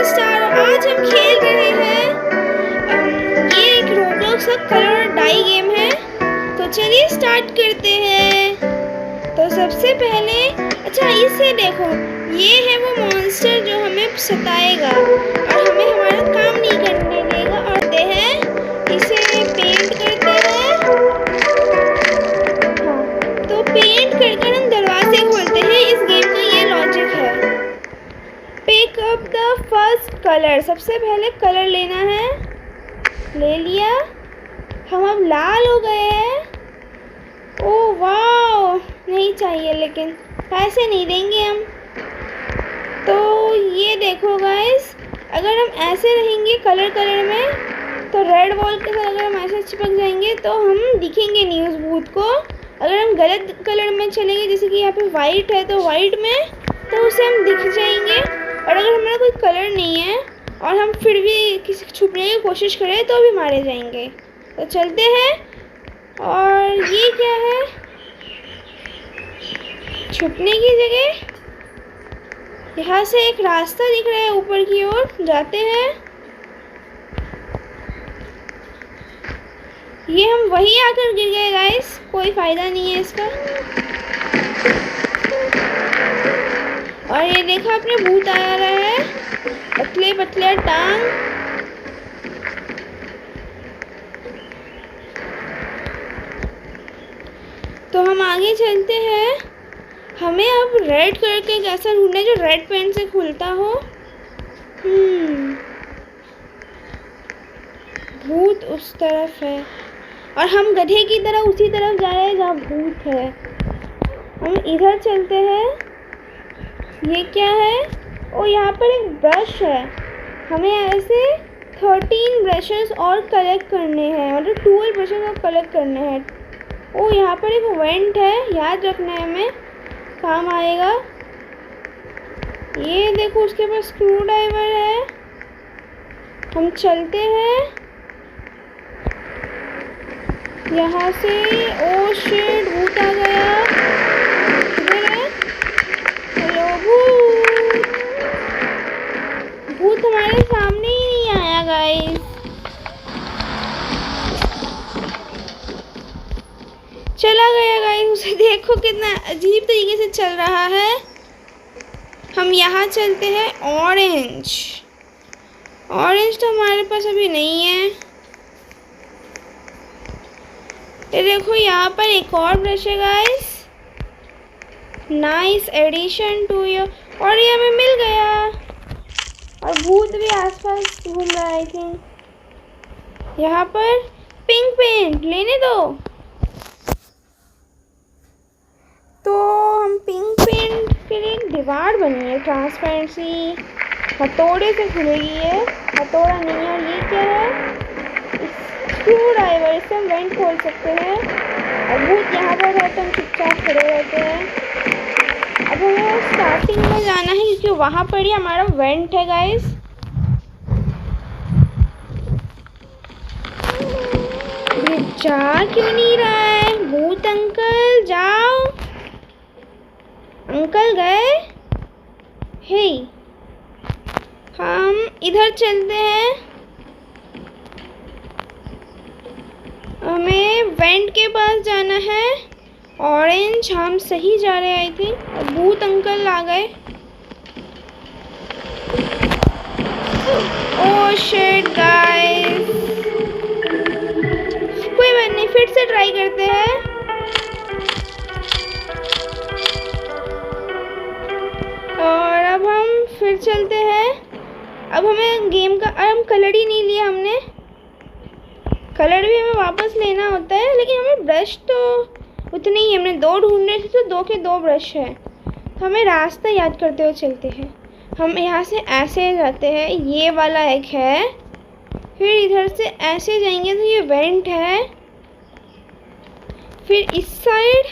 मैं स्टार। आज हम खेल रहे हैं ये एक रोब्लॉक्स का कलर और डाई गेम है। तो चलिए स्टार्ट करते हैं। तो सबसे पहले अच्छा इसे देखो, ये है वो मॉन्स्टर जो हमें सताएगा और हमें हमारा काम नहीं करने देगा। और दे हैं इसे पेंट करते हैं। हाँ, तो पेंट कर हम दरवाजे खोलते हैं। इस गेम का ये लॉजिक है। Pick up the first colour, सबसे पहले कलर लेना है। ले लिया। हम अब लाल हो गए हैं। ओह वाह, नहीं चाहिए लेकिन पैसे नहीं देंगे हम। तो ये देखो गाइस, अगर हम ऐसे रहेंगे कलर में, तो रेड वॉल के साथ अगर हम ऐसे चिपक जाएंगे तो हम दिखेंगे नहीं उस भूत को। अगर हम गलत कलर में चलेंगे, जैसे कि यहाँ पे वाइट है तो वाइट में, तो उसे हम दिख जाएंगे। और अगर हमारा कोई कलर नहीं है और हम फिर भी किसी छुपने की कोशिश करें तो भी मारे जाएंगे। तो चलते हैं। और ये क्या है? छुपने की जगह। यहाँ से एक रास्ता दिख रहा है ऊपर की ओर, जाते हैं। ये हम वही आकर गिर गए गाइस, कोई फायदा नहीं है इसका। और ये देखा आपने, भूत आ रहा है, पतले पतले टांग। तो हम आगे चलते हैं। हमें अब रेड कलर का एक ऐसा ढूंढना है जो रेड पेन से खुलता हो। भूत उस तरफ है और हम गधे की तरह उसी तरफ जा रहे हैं जहाँ भूत है। हम इधर चलते हैं। ये क्या है? ओ, यहाँ पर एक ब्रश है। हमें ऐसे 13 ब्रशेस और कलेक्ट करने हैं, मतलब 12 ब्रशेस और कलेक्ट करने हैं। ओ, यहाँ पर एक वेंट है, याद रखना है, हमें काम आएगा। ये देखो, उसके पास स्क्रू ड्राइवर है। हम चलते हैं यहाँ से। ओ शिट, भूत आ गया। इधर है। हेलो भूत। भूत हमारे सामने ही नहीं आया गाइस। चला गया गाइस। उसे देखो कितना अजीब तरीके से चल रहा है। हम यहाँ चलते हैं। ऑरेंज तो हमारे पास अभी नहीं है। ये देखो, यहाँ पर एक और ब्रश है guys. Nice addition to your. और ये हमें मिल गया। और भूत भी आसपास घूम रहा है आई थिंक। यहाँ पर पिंक पेंट लेने दो। तो हम पिंक पेंट के लिए एक दीवार बनी है ट्रांसपेरेंसी, हथौड़े से खुलेगी ये। हथौड़ा नहीं है। और ये क्या है? स्क्रू ड्राइवर, इससे हम वेंट खोल सकते हैं। और भूत यहाँ पर है तो हम चुपचाप खड़े रहते हैं। अब हमें स्टार्टिंग में जाना है क्योंकि वहाँ पर ही हमारा वेंट है गाइस। ये जा क्यों नहीं रहा है? भूत अंकल जाओ। अंकल गए? हे, हम इधर चलते हैं। हमें वेंट के पास जाना है। ऑरेंज, हम सही जा रहे हैं आई थिंक। और भूत अंकल आ गए। ओह शिट गाइस, कोई बात नहीं, फिर से ट्राई करते हैं। और अब हम फिर चलते हैं। अब हमें गेम का, हम कलर ही नहीं लिया हमने। कलर भी हमें वापस लेना होता है, लेकिन हमें ब्रश तो उतने ही, हमने 2 ढूंढने थे तो 2 के 2 ब्रश हैं। तो हमें रास्ता याद करते हुए चलते हैं। हम यहाँ से ऐसे जाते हैं, ये वाला एक है। फिर इधर से ऐसे जाएंगे तो ये वेंट है। फिर इस साइड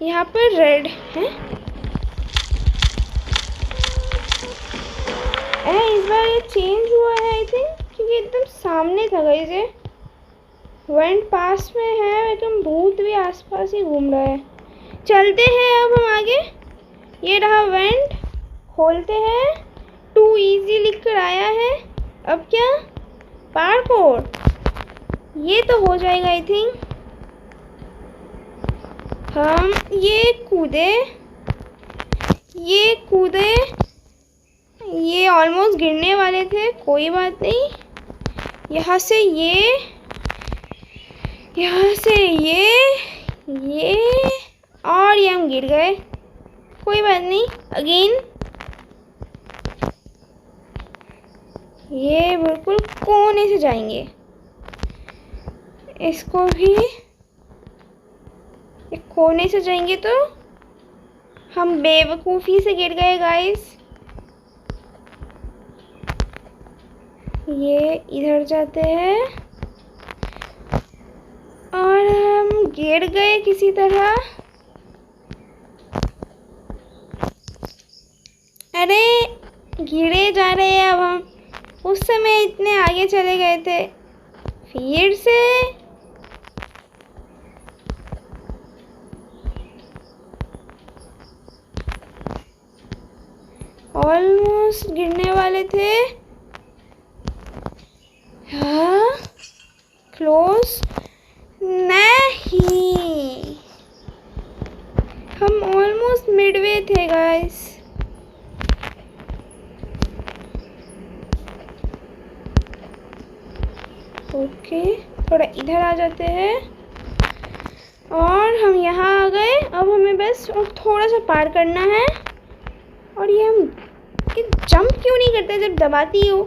यहाँ पर रेड है। इस बार ये चेंज हुआ है आई थिंक, क्योंकि एकदम सामने था गाइस। ये वेंट पास में है लेकिन भूत भी आसपास ही घूम रहा है। चलते हैं अब हम आगे। ये रहा वेंट, खोलते हैं। 2 इजी लिख कर आया है। अब क्या? पार्कोर। ये तो हो जाएगा आई थिंक। हम ये कूदे, ये ऑलमोस्ट गिरने वाले थे, कोई बात नहीं। यहाँ से ये, यहाँ से ये और ये हम गिर गए, कोई बात नहीं। अगेन ये बिल्कुल कोने से जाएंगे, इसको भी एक कोने से जाएंगे। तो हम बेवकूफ़ी से गिर गए गाइस। ये इधर जाते हैं और हम गिर गए किसी तरह। अरे गिरे जा रहे हैं अब हम, उस समय इतने आगे चले गए थे। फिर से ऑलमोस्ट गिरने वाले थे। हाँ, क्लोज नहीं, हम ऑलमोस्ट मिडवे थे गाइस। ओके, थोड़ा इधर आ जाते हैं और हम यहाँ आ गए। अब हमें बस और थोड़ा सा पार करना है। और ये हम जंप क्यों नहीं करते जब दबाती हो?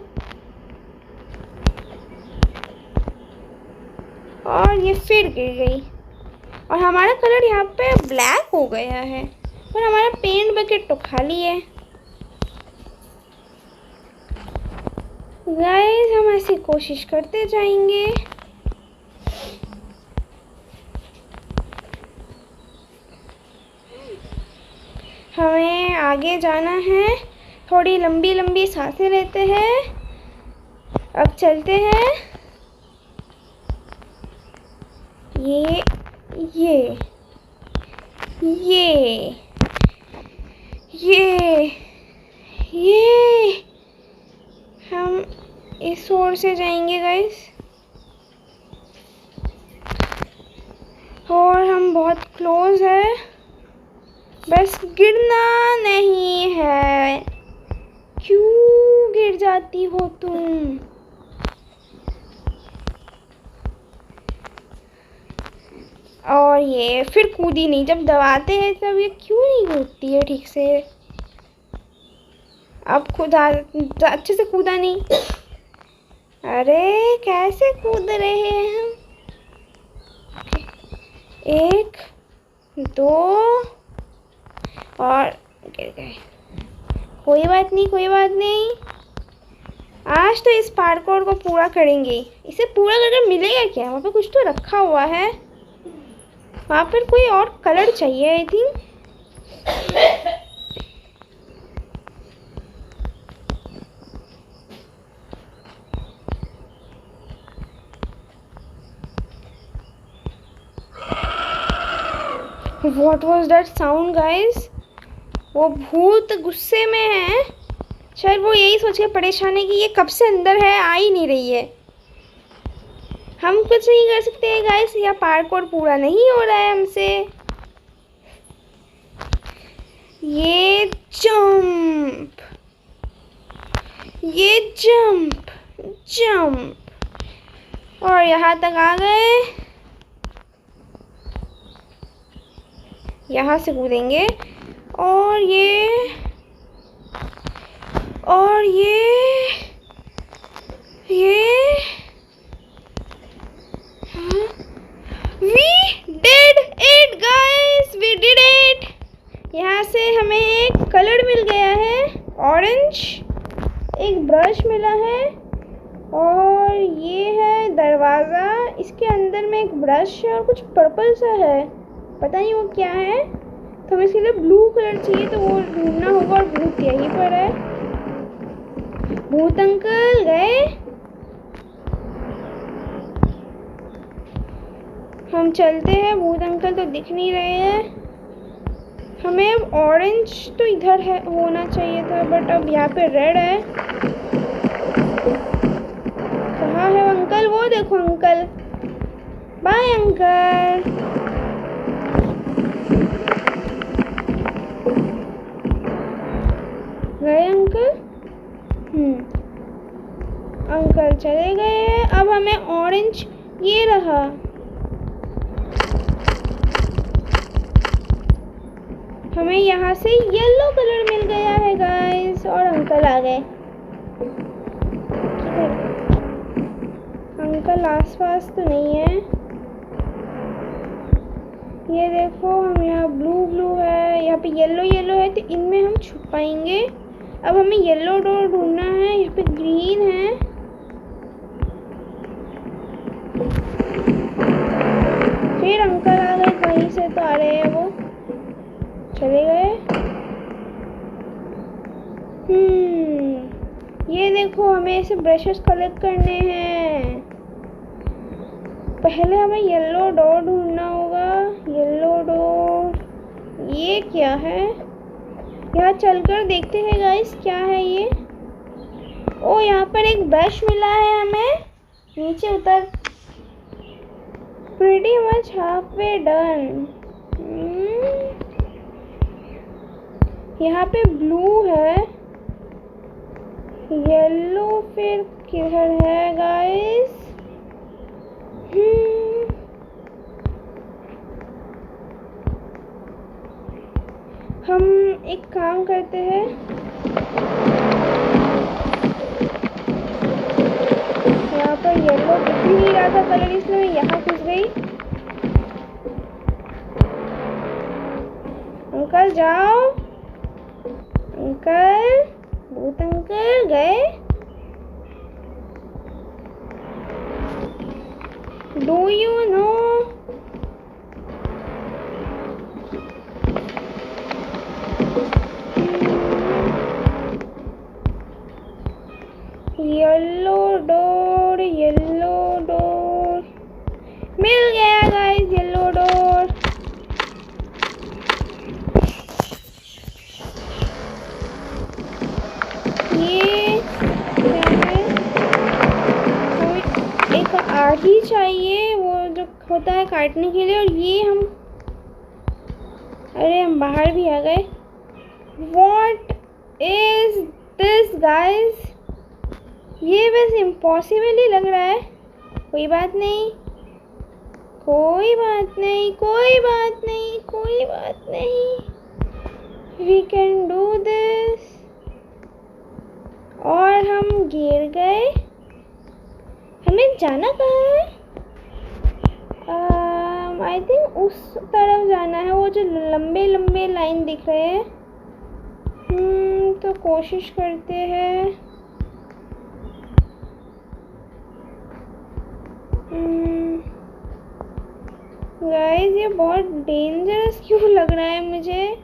और ये फिर गिर गई और हमारा कलर यहाँ पे ब्लैक हो गया है और हमारा पेंट बकेट तो खाली है। गाइस हम ऐसी कोशिश करते जाएंगे। हमें आगे जाना है, थोड़ी लंबी लंबी सांसें लेते हैं। अब चलते हैं। ये हम इस ओर से जाएंगे गाइस और हम बहुत क्लोज है, बस गिरना नहीं है। क्यों गिर जाती हो तुम? और ये फिर कूदी नहीं, जब दबाते हैं तब ये क्यों नहीं कूदती है ठीक से? अब खुदा अच्छे से कूदा नहीं। अरे कैसे कूद रहे हैं हम? 1 2 और गिर गए। कोई बात नहीं, कोई बात नहीं। आज तो इस पार्कोर को पूरा करेंगे। इसे पूरा करके मिलेगा क्या? वहाँ पे कुछ तो रखा हुआ है, वहाँ पर कोई और कलर चाहिए I think. What was that sound guys? वो भूत गुस्से में है, शायद वो यही सोच के परेशान है कि ये कब से अंदर है, आ ही नहीं रही है। हम कुछ नहीं कर सकते हैं गाइस, या पार्कोर पूरा नहीं हो रहा है हमसे। ये जंप, ये जंप जंप और यहाँ तक आ गए। यहाँ से कूदेंगे और ये We did it guys, we did it। यहाँ से हमें एक कलर मिल गया है ऑरेंज, एक ब्रश मिला है और ये है दरवाज़ा। इसके अंदर में एक ब्रश है और कुछ पर्पल सा है, पता नहीं वो क्या है। तो हमें इसके लिए ब्लू कलर चाहिए, तो वो ढूंढना होगा और भूत यहीं पर है। भूत अंकल गए। हम चलते हैं, भूत अंकल तो दिख नहीं रहे हैं। हमें अब ऑरेंज तो इधर है होना चाहिए था, बट अब यहाँ पे रेड है। कहाँ है अंकल? वो देखो अंकल। Bye uncle. गए अंकल? अंकल चले गए। अब हमें ऑरेंज ये रहा। हमें यहाँ से येलो कलर मिल गया है गाइस, और अंकल आ गए। अंकल आसपास तो नहीं है। ये देखो, हम यहाँ ब्लू है, यहाँ पे येलो है, तो इनमें हम छुप पाएंगे। अब हमें येलो डोर ढूंढना है। यहाँ पे ग्रीन है। फिर अंकल आ गए, कहीं से तो आ रहे हैं वो। चले गए। ये देखो, हमें ऐसे ब्रशेस कलेक्ट करने हैं। पहले हमें येलो डोर ढूंढना होगा। येलो डोर, ये क्या है? यहाँ चलकर देखते हैं गाइस, क्या है ये? ओ, यहाँ पर एक ब्रश मिला है हमें। नीचे उतर। Pretty much halfway done. यहाँ पे ब्लू है, येलो फिर किधर है गाइस? हम एक काम करते हैं, यहाँ पर येलो दिख ही नहीं रहा था कलर, इसलिए मैं यहाँ घुस गई। अंकल जाओ। अंकल, भूत अंकल गए। Do you know? Yellow door मिल गया गाइस। Yellow door. ये क्या है? हमें एक आठी चाहिए, वो जो होता है काटने के लिए। और ये हम, अरे हम बाहर भी आ गए। What is this guys? ये बस इम्पॉसिबल ही लग रहा है। कोई बात नहीं, कोई बात नहीं, कोई बात नहीं, कोई बात नहीं। We can do this। और हम गिर गए। हमें जाना कहाँ है? आई थिंक उस तरफ जाना है, वो जो लंबे लंबे लाइन दिख रहे हैं। तो कोशिश करते हैं। गाइस, ये बहुत डेंजरस क्यों लग रहा है मुझे?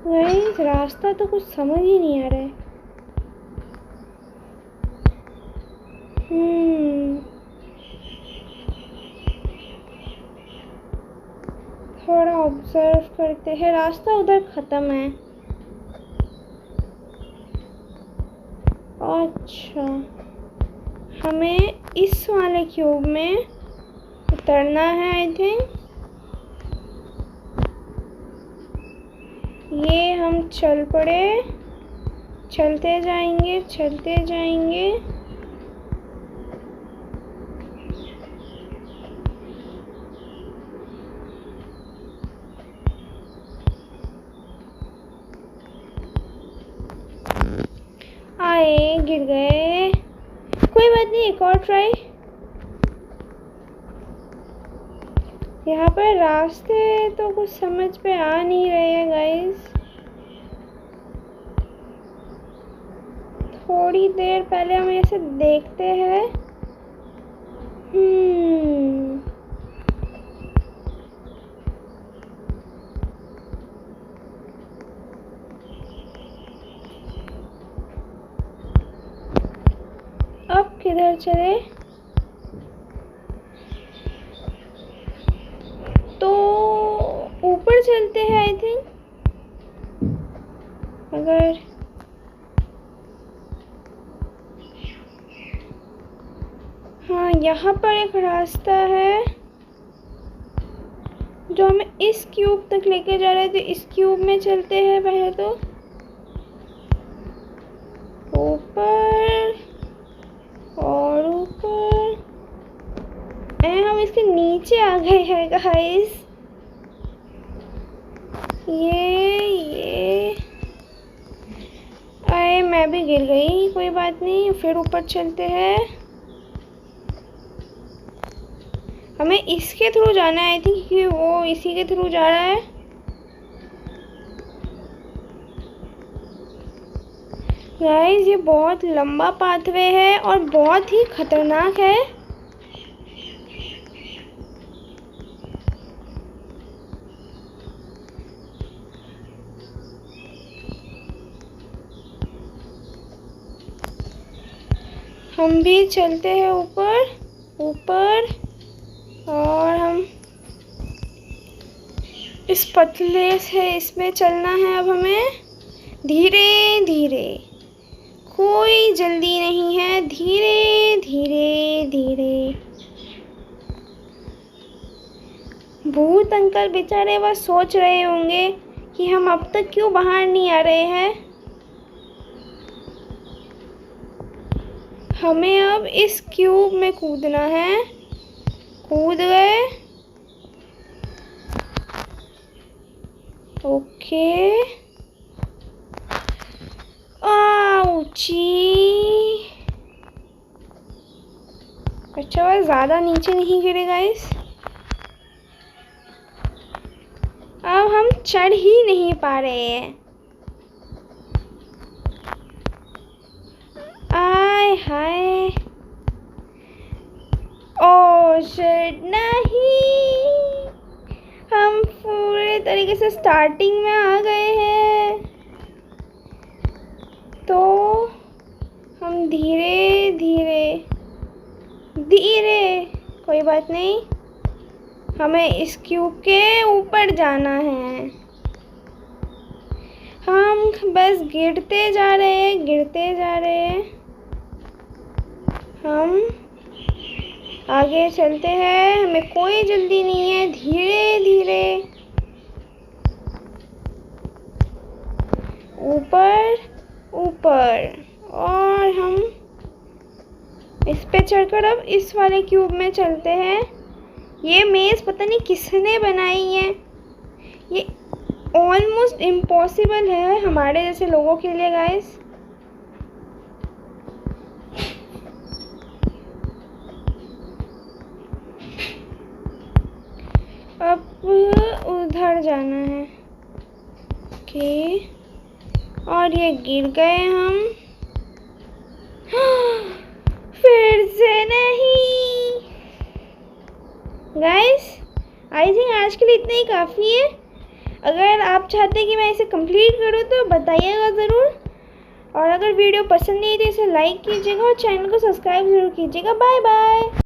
गाइस, रास्ता तो कुछ समझ ही नहीं आ रहा है। थोड़ा ऑब्जर्व करते हैं। रास्ता उधर खत्म है। अच्छा, हमें इस वाले क्यूब में उतरना है आई थिंक। ये हम चल पड़े, चलते जाएंगे, चलते जाएंगे। आए, गिर गए। कोई बात नहीं, एक और ट्राई। यहाँ पर रास्ते तो कुछ समझ पे आ नहीं रहे हैं गाइस। थोड़ी देर पहले हम ऐसे देखते हैं। चले तो ऊपर चलते हैं आई थिंक। अगर हाँ, यहाँ पर एक रास्ता है जो हमें इस क्यूब तक लेके जा रहा है, तो इस क्यूब में चलते हैं पहले तो ऊपर और ऊपर। हम इसके नीचे आ गए हैं गाइस। ये अरे मैं भी गिर गई, कोई बात नहीं, फिर ऊपर चलते हैं। हमें इसके थ्रू जाना है आई थिंक, क्योंकि वो इसी के थ्रू जा रहा है। गाइस ये बहुत लंबा पाथवे है और बहुत ही खतरनाक है। हम भी चलते हैं ऊपर ऊपर, और हम इस पतले से इसमें चलना है अब हमें, धीरे धीरे, कोई जल्दी नहीं है, धीरे धीरे धीरे। भूत अंकल बेचारे वह सोच रहे होंगे कि हम अब तक क्यों बाहर नहीं आ रहे हैं। हमें अब इस क्यूब में कूदना है। कूद गए। ओके। आउची। अच्छा वह ज़्यादा नीचे नहीं गिरे गाइस। अब हम चढ़ ही नहीं पा रहे हैं। आय हाय। ओह शिट, नहीं, हम पूरे तरीके से स्टार्टिंग में आ गए हैं। तो हम धीरे धीरे धीरे, कोई बात नहीं, हमें इस क्यूब के ऊपर जाना है। हम बस गिरते जा रहे हैं, गिरते जा रहे हैं। हम आगे चलते हैं, हमें कोई जल्दी नहीं है, धीरे धीरे ऊपर ऊपर। और हम इस पे चढ़कर अब इस वाले क्यूब में चलते हैं। ये मेज़ पता नहीं किसने बनाई है, ये ऑलमोस्ट इम्पॉसिबल है हमारे जैसे लोगों के लिए गाइस। अब उधर जाना है। ओके, और ये गिर गए हम। फिर से नहीं। गाइस आई थिंक आज के लिए इतना ही काफ़ी है। अगर आप चाहते हैं कि मैं इसे कंप्लीट करूँ तो बताइएगा ज़रूर। और अगर वीडियो पसंद नहीं है तो इसे लाइक कीजिएगा और चैनल को सब्सक्राइब ज़रूर कीजिएगा। Bye bye.